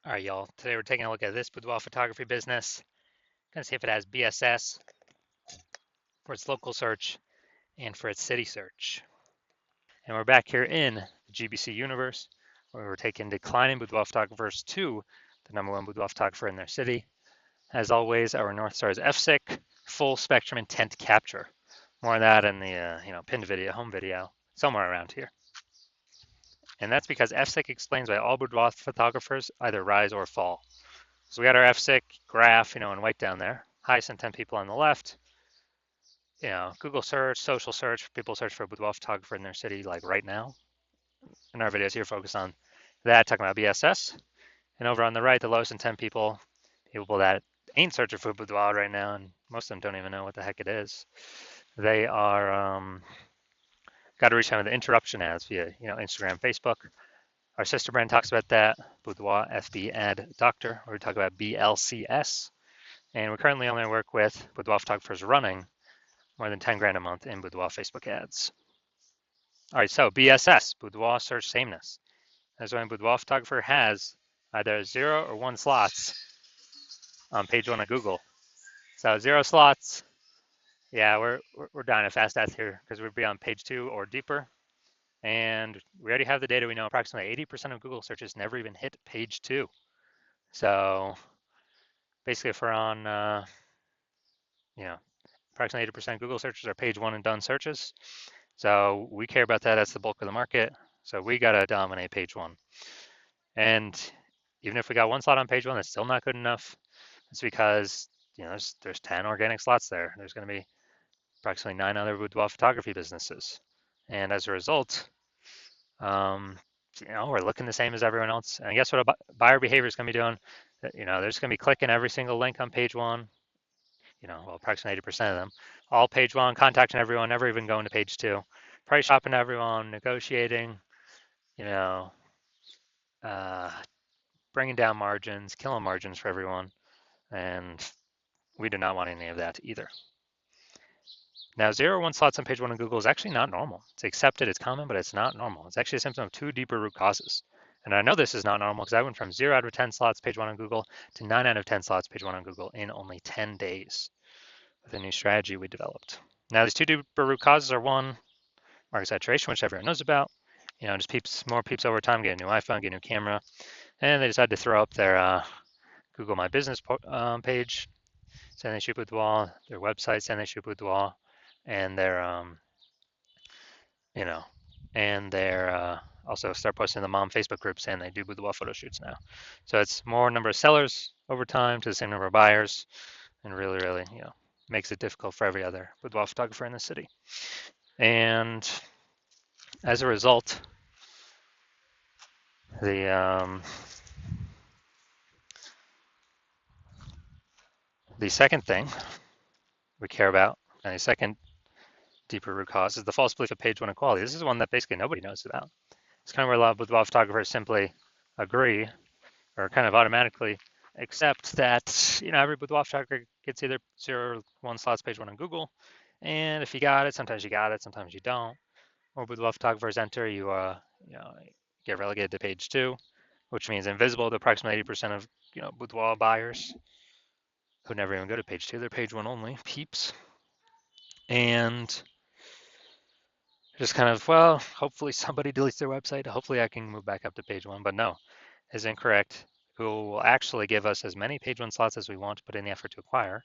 All right, y'all. Today we're taking a look at this boudoir photography business. Gonna see if it has BSS for its local search and for its city search. And we're back here in the GBC universe, where we're taking declining boudoir photographers to the #1 boudoir photographer in their city. As always, our North Star is FSIC, full spectrum intent capture. More of that in the pinned video, home video, somewhere around here. And that's because FSIC explains why all boudoir photographers either rise or fall. So we got our FSIC graph, in white down there. Highest intent people on the left. Google search, social search, people search for a boudoir photographer in their city, like right now. And our videos here focus on that, talking about BSS. And over on the right, the lowest intent people that ain't searching for boudoir right now, and most of them don't even know what the heck it is. They are got to reach them with interruption ads via Instagram, Facebook. Our sister brand talks about that, Boudoir FB Ad Doctor, where we talk about BLCS. And we currently only work with boudoir photographers running more than 10 grand a month in boudoir Facebook ads. All right, so BSS, boudoir search sameness. That's when a boudoir photographer has either 0 or 1 slots on page 1 of Google. So 0 slots, yeah, we're dying at fast ads here because we'd be on page 2 or deeper. And we already have the data. We know approximately 80% of Google searches never even hit page 2. So basically, if we're on, approximately 80% of Google searches are page 1 and done searches. So we care about that. That's the bulk of the market. So we got to dominate page 1. And even if we got 1 slot on page 1, that's still not good enough. It's because there's 10 organic slots there. There's going to be approximately 9 other boudoir photography businesses. And as a result, we're looking the same as everyone else. And guess what a buyer behavior is going to be doing? They're just going to be clicking every single link on page 1. Approximately 80% of them. All page 1, contacting everyone, never even going to page 2. Price shopping everyone, negotiating, bringing down margins, killing margins for everyone. And we do not want any of that either. Now, 0 or 1 slots on page 1 of Google is actually not normal. It's accepted, it's common, but it's not normal. It's actually a symptom of 2 deeper root causes. And I know this is not normal because I went from 0 out of 10 slots page 1 on Google to 9 out of 10 slots page 1 on Google in only 10 days with a new strategy we developed. Now, these 2 deeper root causes are 1, market saturation, which everyone knows about. Just more peeps over time, get a new iPhone, get a new camera. And they decided to throw up their Google My Business page, saying they shoot boudoir, their website saying they shoot boudoir, and they're also start posting the mom Facebook group saying they do boudoir photo shoots now. So it's more number of sellers over time to the same number of buyers, and really, really, makes it difficult for every other boudoir photographer in the city. And as a result, the second thing we care about, and the second deeper root cause, is the false belief of page 1 equality. This is one that basically nobody knows about. It's kind of where a lot of boudoir photographers simply agree or kind of automatically accept that every boudoir photographer gets either 0 or 1 slots page 1 on Google, and if you got it, sometimes you don't. Or boudoir photographers enter, you get relegated to page 2, which means invisible to approximately 80% of boudoir buyers who never even go to page 2. They're page 1 only peeps, and just kind of, well, hopefully somebody deletes their website. Hopefully I can move back up to page 1, but no, is incorrect. Google will actually give us as many page 1 slots as we want to put in the effort to acquire.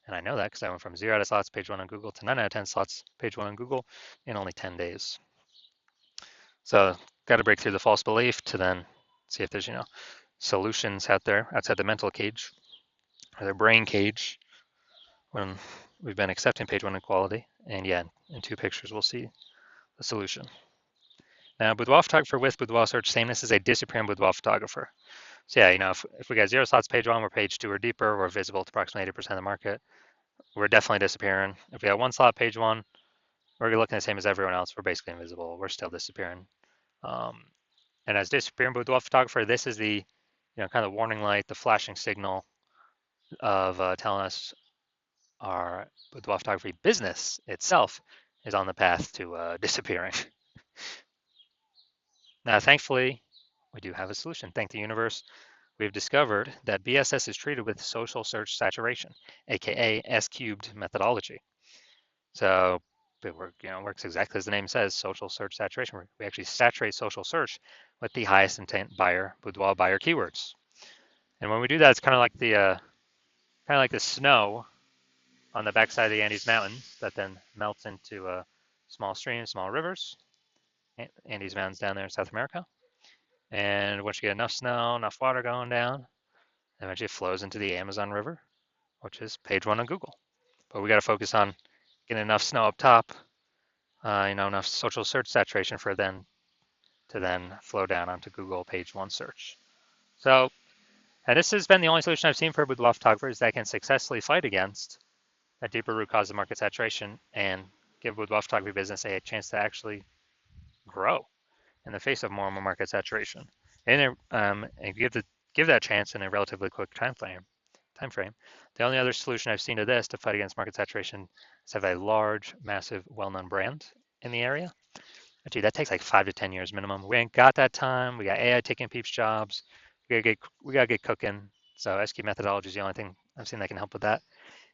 And I know that because I went from 0 out of slots page 1 on Google to 9 out of 10 slots page 1 on Google in only 10 days. So got to break through the false belief to then see if there's, solutions out there outside the mental cage or the brain cage when we've been accepting page 1 equality. And yeah, in 2 pictures, we'll see the solution. Now, boudoir photographer with boudoir search sameness is a disappearing boudoir photographer. So yeah, if we got 0 slots page 1, we're page 2 or deeper, we're visible to approximately 80% of the market. We're definitely disappearing. If we got 1 slot page 1, we're looking the same as everyone else. We're basically invisible. We're still disappearing. And as disappearing boudoir photographer, this is the kind of warning light, the flashing signal of telling us our boudoir photography business itself is on the path to disappearing. Now, thankfully, we do have a solution. Thank the universe. we've discovered that BSS is treated with social search saturation, aka S-cubed methodology. So it works exactly as the name says, social search saturation. We actually saturate social search with the highest intent buyer, boudoir buyer keywords. And when we do that, it's kind of like the snow on the backside of the Andes Mountains that then melts into small streams, small rivers. Andes Mountains down there in South America. And once you get enough snow, enough water going down, eventually it flows into the Amazon River, which is page one on Google. But we got to focus on getting enough snow up top, enough social search saturation for then to then flow down onto Google page one search. So, and this has been the only solution I've seen for boudoir photographers that can successfully fight against a deeper root cause of market saturation and give boudoir photography business a chance to actually grow in the face of more and more market saturation, and give that chance in a relatively quick time frame. The only other solution I've seen to this to fight against market saturation is have a large, massive, well-known brand in the area. But gee, that takes like 5 to 10 years minimum. We ain't got that time. We got AI taking people's jobs. We gotta get cooking. So SQ methodology is the only thing I've seen that can help with that.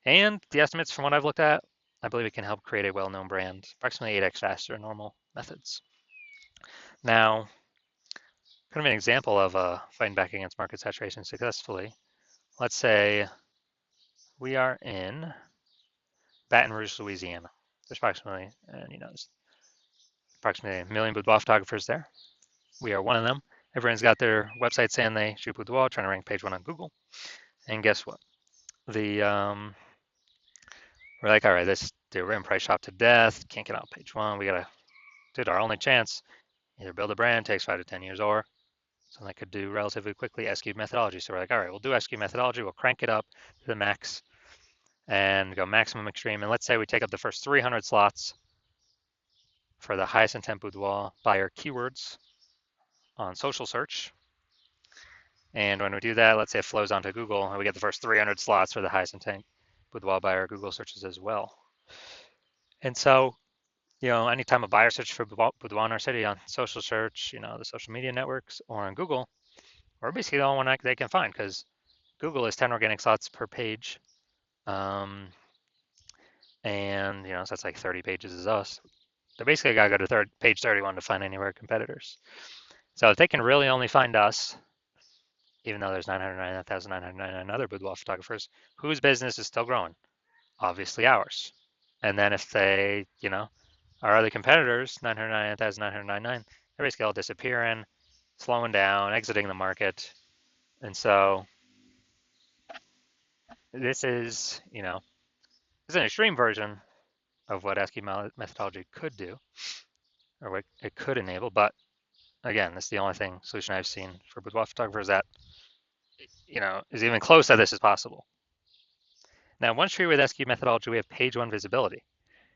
And the estimates from what I've looked at, I believe it can help create a well-known brand approximately 8x faster than normal methods. Now, kind of an example of fighting back against market saturation successfully. Let's say we are in Baton Rouge, Louisiana. There's approximately, there's approximately 1 million boudoir photographers there. We are one of them. Everyone's got their website saying they shoot boudoir, trying to rank page one on Google. And guess what? We're like, all right, we're in price shop to death. Can't get on page one. We gotta, dude, our only chance, either build a brand, takes 5 to 10 years, or something that could do relatively quickly, SQ methodology. So we're like, all right, we'll do SQ methodology. We'll crank it up to the max and go maximum extreme. And let's say we take up the first 300 slots for the highest intent boudoir buyer keywords on social search. And when we do that, let's say it flows onto Google, and we get the first 300 slots for the highest intent boudoir buyer Google searches as well. And so, anytime a buyer searches for boudoir in our city on social search, the social media networks, or on Google, we're basically the only one they can find because Google is 10 organic slots per page. And, so that's like 30 pages is us. They basically got to go to page 31 to find any of our competitors. So if they can really only find us, even though there's 999,999 other boudoir photographers, whose business is still growing? Obviously ours. And then if they, our other competitors, 999,999, they're basically all disappearing, slowing down, exiting the market. And so this is, it's an extreme version of what SQ methodology could do, or what it could enable. But again, this is the only solution I've seen for boudoir photographers that, is even close that this is possible. Now, once treated with SQ methodology, we have page one visibility.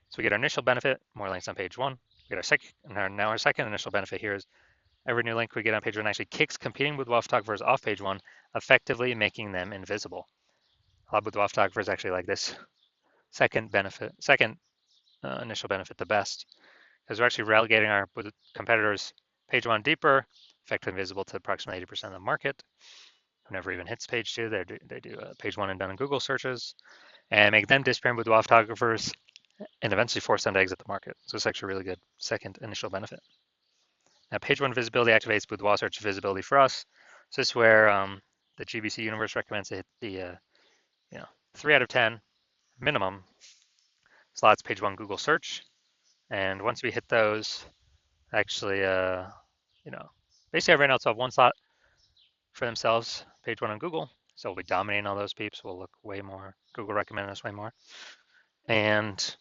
So we get our initial benefit, more links on page one. We get our second, now our second initial benefit here is every new link we get on page one actually kicks competing boudoir photographers off page one, effectively making them invisible. A lot of boudoir photographers actually like this second initial benefit the best, because we're actually relegating our competitors page one deeper, effectively invisible to approximately 80% of the market, who never even hits page two. They do page one and done in Google searches, and make them disappearing boudoir photographers, and eventually force them to exit the market. So it's actually a really good second initial benefit. Now, page one visibility activates boudoir search visibility for us. So this is where the GBC universe recommends to hit the 3 out of 10 minimum slots page one Google search. And once we hit those, actually, basically everyone else will have one slot for themselves, page one on Google. So we'll be dominating all those peeps. We'll look way more. Google recommended us way more. And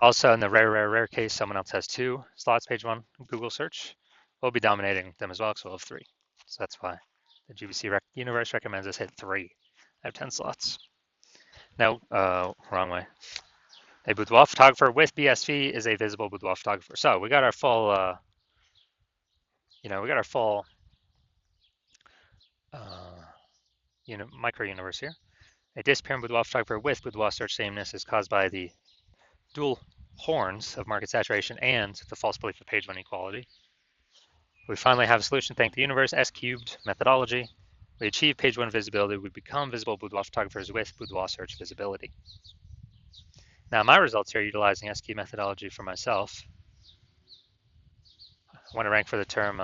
also in the rare case, someone else has 2 slots, page one Google search, we'll be dominating them as well, so we'll have 3. So that's why the GBC universe recommends us hit 3 out of 10 slots. No, wrong way. A boudoir photographer with BSV is a visible boudoir photographer. So we got our full, micro universe here. A disappearing boudoir photographer with boudoir search sameness is caused by the dual horns of market saturation and the false belief of page one equality. We finally have a solution. Thank the universe, S cubed methodology. We achieve page one visibility. We become visible boudoir photographers with boudoir search visibility. Now my results here utilizing S cubed methodology for myself. I want to rank for the term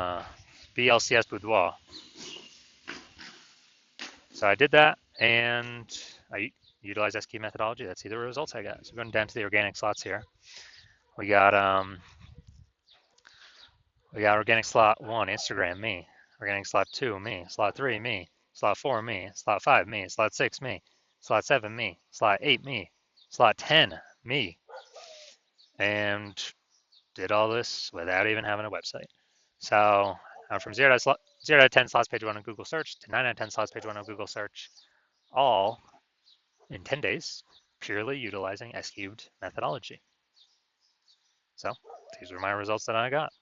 BLCS boudoir. So I did that and I utilized S cubed methodology. Let's see the results I got. So going down to the organic slots here. We got organic slot 1, Instagram, me. Organic slot 2, me. Slot 3, me. Slot 4, me. Slot 5, me. Slot 6, me. Slot 7, me. Slot 8, me. Slot 10, me. And did all this without even having a website. So I'm from 0 to 10 slots page 1 on Google search to 9 out of 10 slots page 1 on Google search, all in 10 days, purely utilizing S cubed methodology. So these were my results that I got.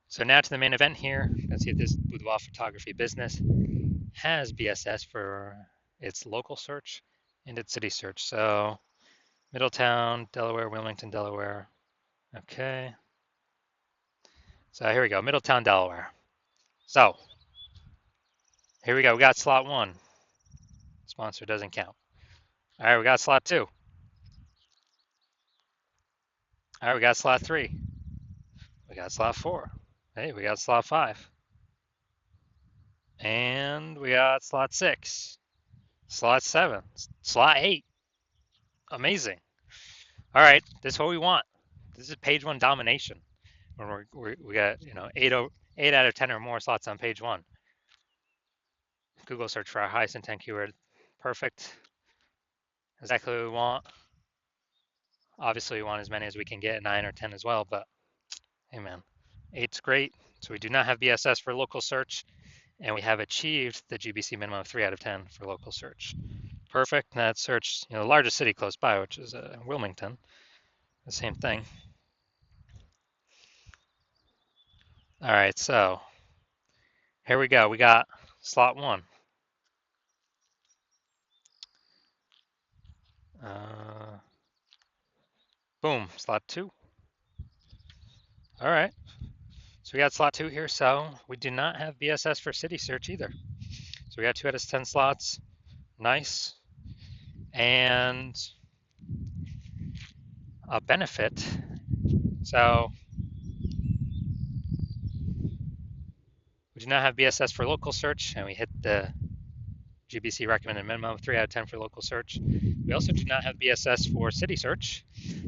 So now to the main event here. Let's see if this boudoir photography business has BSS for its local search and its city search. So Middletown, Delaware, Wilmington, Delaware. Okay. So here we go, Middletown, Delaware. So here we go, we got slot 1. Sponsor doesn't count. All right, we got slot 2. All right, we got slot 3. We got slot 4. Hey, we got slot 5. And we got slot 6. Slot 7. Slot 8. Amazing. All right, this is what we want. This is page 1 domination. When we got 8 out of 10 or more slots on page 1. Google search for our highest intent keyword. Perfect. Exactly what we want. Obviously, we want as many as we can get, 9 or 10 as well, but hey man, 8's great. So we do not have BSS for local search, and we have achieved the GBC minimum of 3 out of 10 for local search. Perfect. And that search, the largest city close by, which is Wilmington, the same thing. All right, so here we go. We got slot 1. Boom, slot 2. All right, so we got slot 2 here. So we do not have BSS for city search either. So we got 2 out of 10 slots. Nice. And a benefit. So we do not have BSS for local search, and we hit the GBC recommended minimum of 3 out of 10 for local search. We also do not have BSS for city search,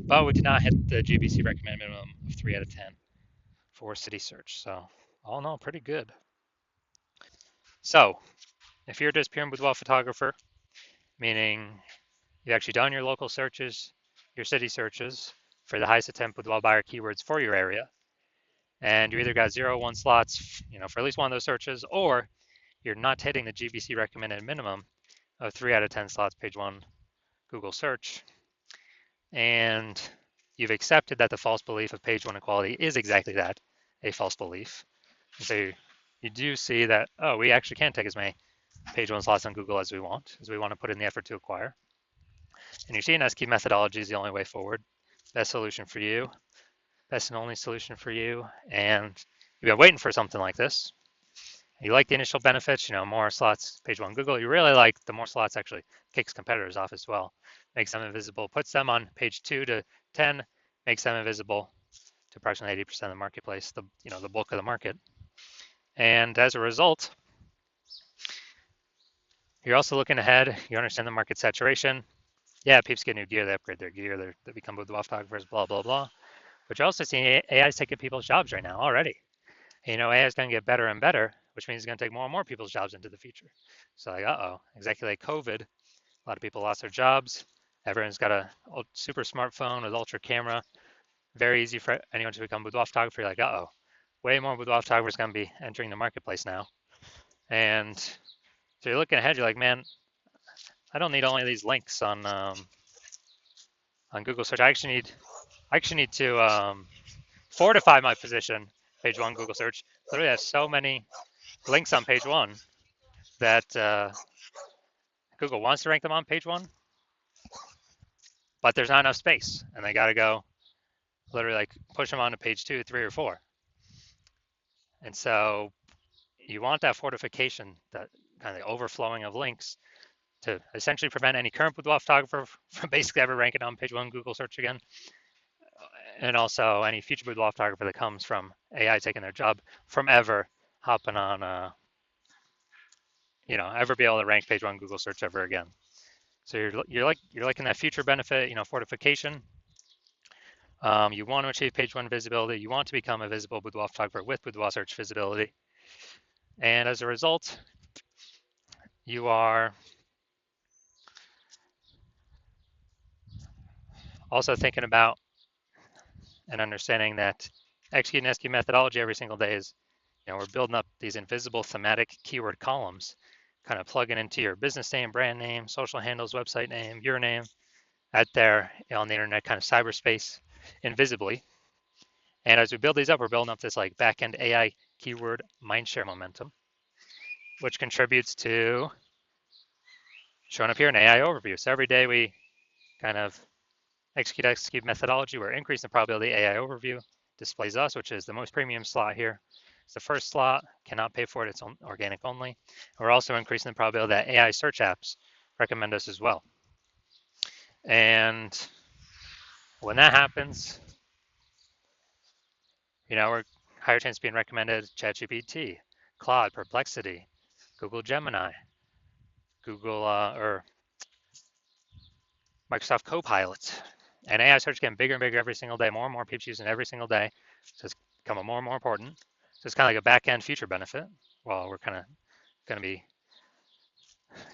but we did not hit the GBC recommended minimum of 3 out of 10 for city search. So all in all, pretty good. So if you're just pure boudoir photographer, meaning you've actually done your local searches, your city searches for the highest intent boudoir buyer keywords for your area, and you either got 0 1 slots, for at least one of those searches, or you're not hitting the GBC recommended minimum of 3 out of 10 slots page 1 Google search, and you've accepted that the false belief of page 1 equality is exactly that, a false belief. And so you do see that, we actually can take as many page 1 slots on Google as we want to put in the effort to acquire. And you're seeing S-key methodology is the only way forward. Best solution for you, best and only solution for you. And you've been waiting for something like this. You like the initial benefits, more slots, page 1 Google. You really like the more slots actually kicks competitors off as well. Makes them invisible, puts them on page 2 to 10, makes them invisible to approximately 80% of the marketplace, the bulk of the market. And as a result, you're also looking ahead. You understand the market saturation. Yeah, peeps get new gear, they upgrade their gear, they become boudoir photographers, blah, blah, blah. But you're also seeing AI is taking people's jobs right now already. AI is going to get better and better, which means it's going to take more and more people's jobs into the future. So exactly like COVID, a lot of people lost their jobs. Everyone's got a super smartphone with ultra camera. Very easy for anyone to become boudoir photographer. You're like, way more boudoir photographers going to be entering the marketplace now. And so you're looking ahead, you're like, man, I don't need only these links on Google search. I actually need to fortify my position. Page 1 Google search literally has so many links on page 1 that Google wants to rank them on page 1, but there's not enough space, and they got to go literally like push them onto page 2, 3, or 4. And so you want that fortification, that kind of overflowing of links to essentially prevent any current boudoir photographer from basically ever ranking on page one Google search again. And also any future boudoir photographer that comes from AI taking their job from ever hopping on, ever be able to rank page one Google search ever again. So you're like in that future benefit, fortification. You want to achieve page one visibility. You want to become a visible boudoir photographer with boudoir search visibility. And as a result, you are also thinking about and understanding that executing SQ methodology every single day is, we're building up these invisible thematic keyword columns, kind of plugging into your business name, brand name, social handles, website name, your name, out there on the internet, kind of cyberspace, invisibly. And as we build these up, we're building up this like back-end AI keyword mindshare momentum, which contributes to showing up here in AI overview. So every day we kind of execute methodology, we're increasing the probability AI overview displays us, which is the most premium slot here. It's the first slot, cannot pay for it, it's organic only. We're also increasing the probability that AI search apps recommend us as well. And when that happens, we're higher chance of being recommended ChatGPT, Claude, Perplexity, Google Gemini, Google or Microsoft Copilot. And AI search getting bigger and bigger every single day. More and more people using it every single day. So it's becoming more and more important. So it's kind of like a back-end future benefit. Well, we're kind of going to be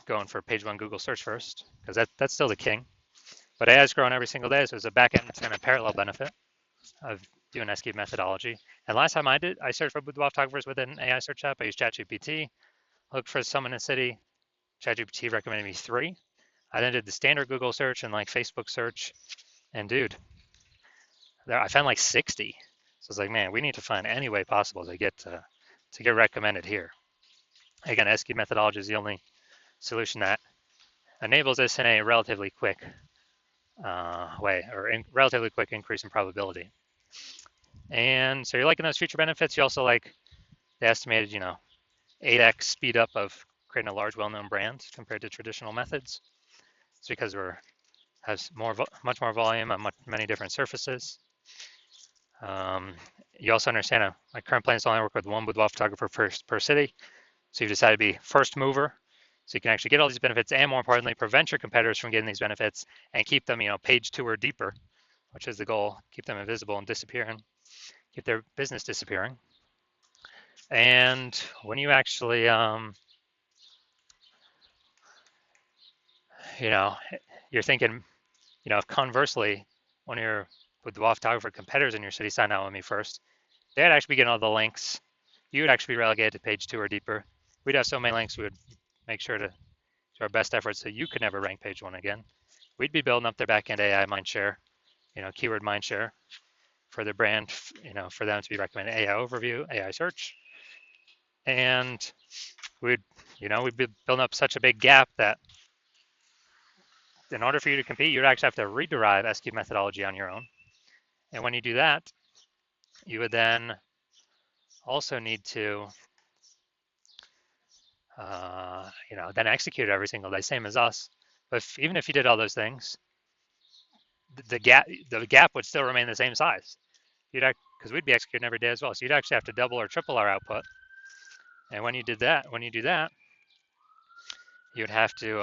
going for page one Google search first, because that's still the king. But AI is growing every single day, so it's a back-end kind of parallel benefit of doing SQ methodology. And last time I searched for boudoir photographers with an AI search app. I used ChatGPT, looked for someone in a city. ChatGPT recommended me 3. I then did the standard Google search and like Facebook search, and dude, I found like 60. So it's like, man, we need to find any way possible to get recommended here. Again, SQ methodology is the only solution that enables this in a relatively quick way, or relatively quick increase in probability. And so you're liking those future benefits. You also like the estimated, 8x speed up of creating a large, well-known brand compared to traditional methods. It's because has much more volume on many different surfaces. You also understand my current plan is to only work with one boudoir photographer per city. So you've decided to be first mover, so you can actually get all these benefits, and more importantly, prevent your competitors from getting these benefits and keep them, page 2 or deeper, which is the goal. Keep them invisible and disappearing, keep their business disappearing. And when you actually, you're thinking, if conversely, one of your boudoir photographer competitors in your city signed out with me first, they'd actually be getting all the links. You would actually be relegated to page 2 or deeper. We'd have so many links, we would make sure to do our best efforts so you could never rank page 1 again. We'd be building up their backend AI mindshare, keyword mindshare for the brand, for them to be recommended AI overview, AI search. And we'd be building up such a big gap that in order for you to compete, you'd actually have to rederive SQ methodology on your own. And when you do that, you would then also need to, then execute it every single day, same as us. But even if you did all those things, the gap would still remain the same size. Because we'd be executing every day as well. So you'd actually have to double or triple our output. And when you do that, you'd have to,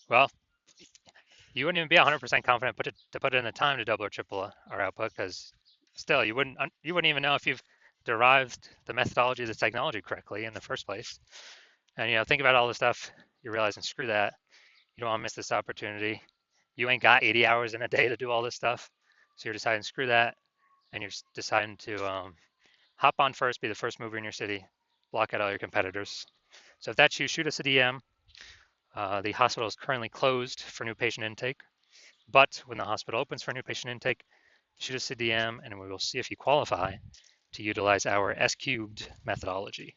well, you wouldn't even be 100% confident to put in the time to double or triple our output, because still you wouldn't even know if you've derived the methodology of the technology correctly in the first place. And think about all the stuff you're realizing, screw that. You don't want to miss this opportunity. You ain't got 80 hours in a day to do all this stuff. So you're deciding, screw that. And you're deciding to hop on first, be the first mover in your city, block out all your competitors. So if that's you, shoot us a DM. The hospital is currently closed for new patient intake, but when the hospital opens for new patient intake, shoot us a DM and we will see if you qualify to utilize our S-cubed methodology.